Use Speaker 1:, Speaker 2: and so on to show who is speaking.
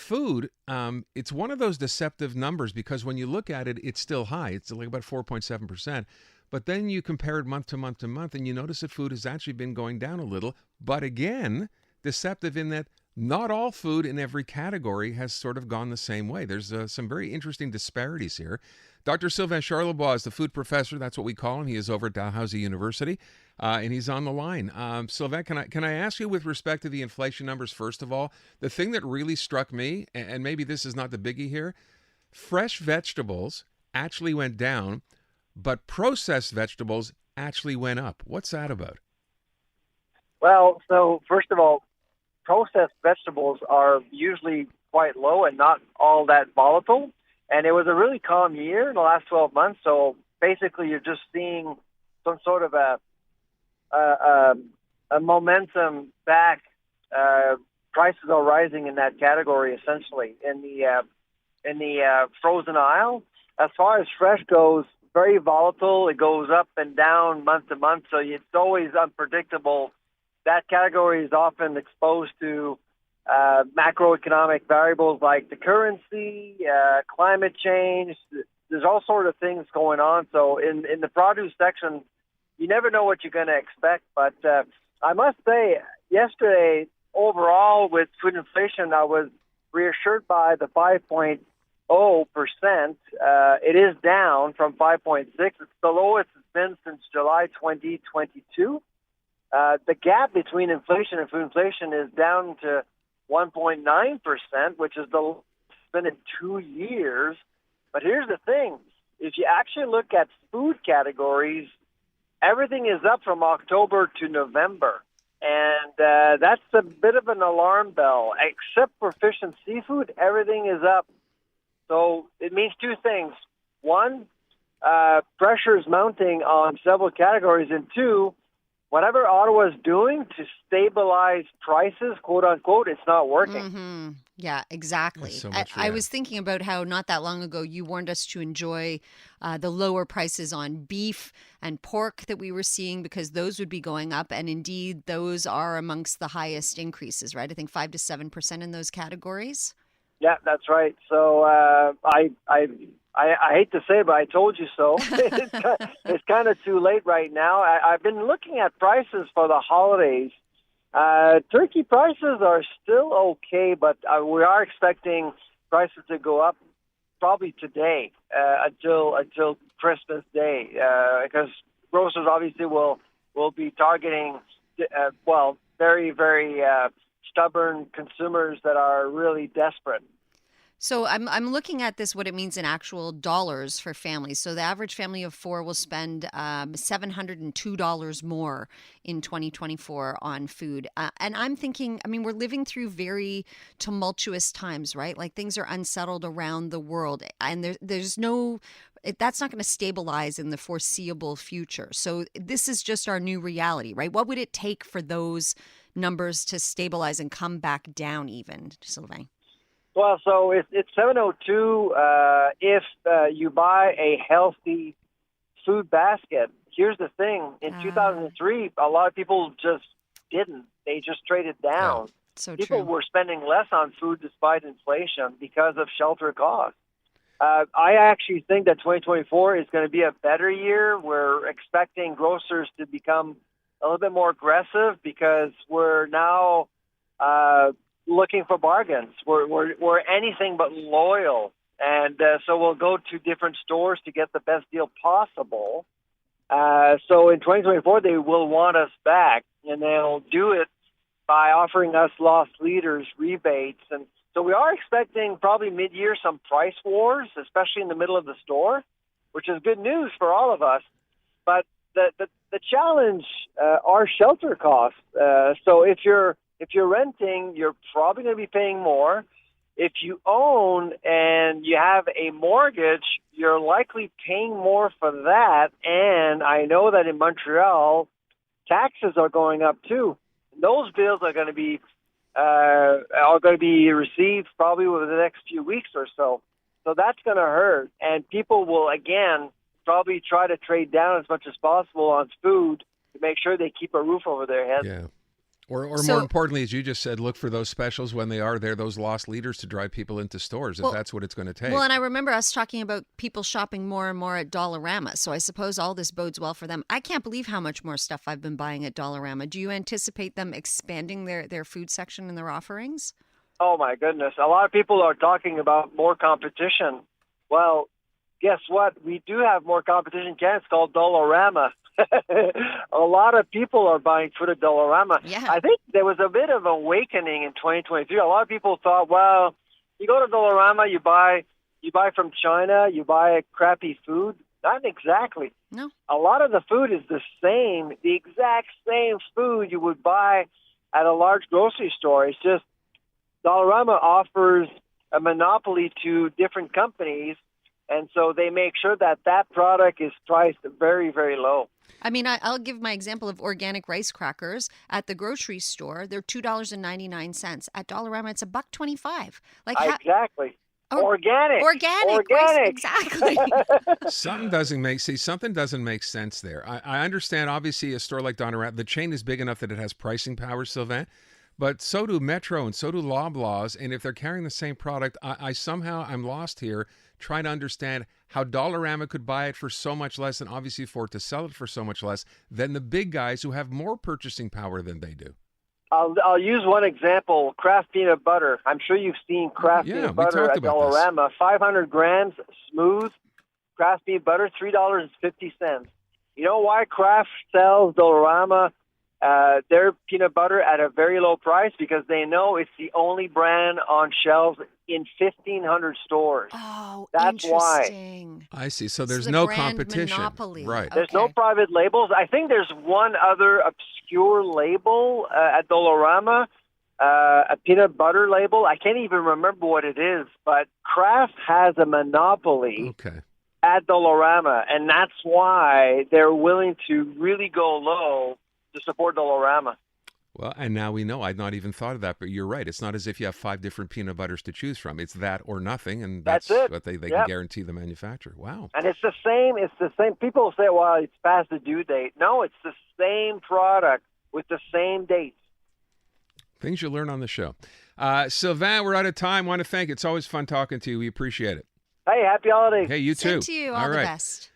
Speaker 1: food, it's one of those deceptive numbers because when you look at it, it's still high. It's like about 4.7%. But then you compare it month to month to month, and you notice that food has actually been going down a little. But again, deceptive in that not all food in every category has sort of gone the same way. There's some very interesting disparities here. Dr. Sylvain Charlebois is the food professor. That's what we call him. He is over at Dalhousie University, and he's on the line. Sylvain, can I ask you with respect to the inflation numbers, first of all, the thing that really struck me, and maybe this is not the biggie here, fresh vegetables actually went down, but processed vegetables actually went up. What's that about?
Speaker 2: Well, so first of all, processed vegetables are usually quite low and not all that volatile. And it was a really calm year in the last 12 months. So basically, you're just seeing some sort of a momentum back. Prices are rising in that category, essentially, in the frozen aisle. As far as fresh goes, very volatile. It goes up and down month to month, so it's always unpredictable. That category is often exposed to macroeconomic variables like the currency, climate change. There's all sorts of things going on. So in the produce section, you never know what you're going to expect. But I must say, yesterday, overall, with food inflation, I was reassured by the 5.0%. It is down from 5.6. It's the lowest it's been since July 2022. The gap between inflation and food inflation is down to 1.9%, which is the lowest it's been in 2 years. But here's the thing. If you actually look at food categories, everything is up from October to November. And that's a bit of an alarm bell. Except for fish and seafood, everything is up. So it means two things. One, pressure is mounting on several categories. And two, whatever Ottawa is doing to stabilize prices, quote unquote, it's not working.
Speaker 3: Mm-hmm. Yeah, exactly.
Speaker 1: So much,
Speaker 3: I was thinking about how not that long ago you warned us to enjoy the lower prices on beef and pork that we were seeing because those would be going up. And indeed, those are amongst the highest increases, right? I think 5 to 7% in those categories.
Speaker 2: Yeah, that's right. So I hate to say it, but I told you so. It's kind of too late right now. I've been looking at prices for the holidays. Turkey prices are still okay, but we are expecting prices to go up probably today until Christmas Day, because grocers obviously will be targeting very, very stubborn consumers that are really desperate.
Speaker 3: So I'm looking at this, what it means in actual dollars for families. So the average family of four will spend $702 more in 2024 on food. And I'm thinking, I mean, we're living through very tumultuous times, right? Like things are unsettled around the world, and there's no. That's not going to stabilize in the foreseeable future. So this is just our new reality, right? What would it take for those numbers to stabilize and come back down even, Sylvain?
Speaker 2: Well, so it's 702 if you buy a healthy food basket. Here's the thing. In 2003, a lot of people just didn't. They just traded down.
Speaker 3: Yeah, so
Speaker 2: people
Speaker 3: true.
Speaker 2: were spending less on food despite inflation because of shelter costs. I actually think that 2024 is going to be a better year. We're expecting grocers to become a little bit more aggressive because we're now looking for bargains. We're anything but loyal. And so we'll go to different stores to get the best deal possible. So in 2024, they will want us back, and they'll do it by offering us loss leaders rebates. And so we are expecting probably mid-year some price wars, especially in the middle of the store, which is good news for all of us. But the challenge are shelter costs. So if you're renting, you're probably going to be paying more. If you own and you have a mortgage, you're likely paying more for that. And I know that in Montreal, taxes are going up too. Those bills are going to be received probably within the next few weeks or so. So that's going to hurt. And people will, again, probably try to trade down as much as possible on food to make sure they keep a roof over their head.
Speaker 1: Yeah. Or
Speaker 3: So-
Speaker 1: more importantly, as you just said, look for those specials when they are there, those lost leaders to drive people into stores, if that's what it's going to take.
Speaker 3: Well, and I remember us talking about people shopping more and more at Dollarama, so I suppose all this bodes well for them. I can't believe how much more stuff I've been buying at Dollarama. Do you anticipate them expanding their food section and their offerings?
Speaker 2: Oh my goodness. A lot of people are talking about more competition. Well, guess what? We do have more competition in Canada. It's called Dollarama. A lot of people are buying food at Dollarama.
Speaker 3: Yeah.
Speaker 2: I think there was a bit of awakening in 2023. A lot of people thought, well, you go to Dollarama, you buy from China, you buy crappy food. Not exactly.
Speaker 3: No.
Speaker 2: A lot of the food is the exact same food you would buy at a large grocery store. It's just Dollarama offers a monopoly to different companies, and so they make sure that product is priced very, very low.
Speaker 3: I mean, I'll give my example of organic rice crackers at the grocery store. They're $2.99. At Dollarama, it's $1.25.
Speaker 2: Exactly.
Speaker 3: Oh,
Speaker 2: Organic.
Speaker 3: Rice, exactly.
Speaker 1: Something doesn't make sense there. I understand, obviously, a store like Dollarama, the chain is big enough that it has pricing power, Sylvain, but so do Metro and so do Loblaws, and if they're carrying the same product, I'm lost here trying to understand how Dollarama could buy it for so much less and obviously afford to sell it for so much less than the big guys who have more purchasing power than they do.
Speaker 2: I'll use one example, Kraft peanut butter. I'm sure you've seen Kraft peanut butter at Dollarama. 500 grams, smooth, Kraft peanut butter, $3.50. You know why Kraft sells Dollarama their peanut butter at a very low price? Because they know it's the only brand on shelves in 1,500 stores.
Speaker 3: Oh,
Speaker 2: that's
Speaker 3: interesting.
Speaker 2: Why.
Speaker 1: I see. So there's
Speaker 3: the
Speaker 1: no
Speaker 3: brand
Speaker 1: competition.
Speaker 3: Monopoly.
Speaker 1: Right.
Speaker 2: There's no private labels. I think there's one other obscure label at Dollarama, a peanut butter label. I can't even remember what it is, but Kraft has a monopoly at Dollarama, and that's why they're willing to really go low to support Dollarama.
Speaker 1: Well, and now we know. I'd not even thought of that, but you're right. It's not as if you have 5 different peanut butters to choose from. It's that or nothing, and that's
Speaker 2: it.
Speaker 1: what they can guarantee the manufacturer. Wow.
Speaker 2: And it's the same. People say, well, it's past the due date. No, it's the same product with the same dates.
Speaker 1: Things you learn on the show. Sylvain, we're out of time. Want to thank you. It's always fun talking to you. We appreciate it.
Speaker 2: Hey, happy holidays.
Speaker 1: Hey, you too.
Speaker 3: Same to you. All the best.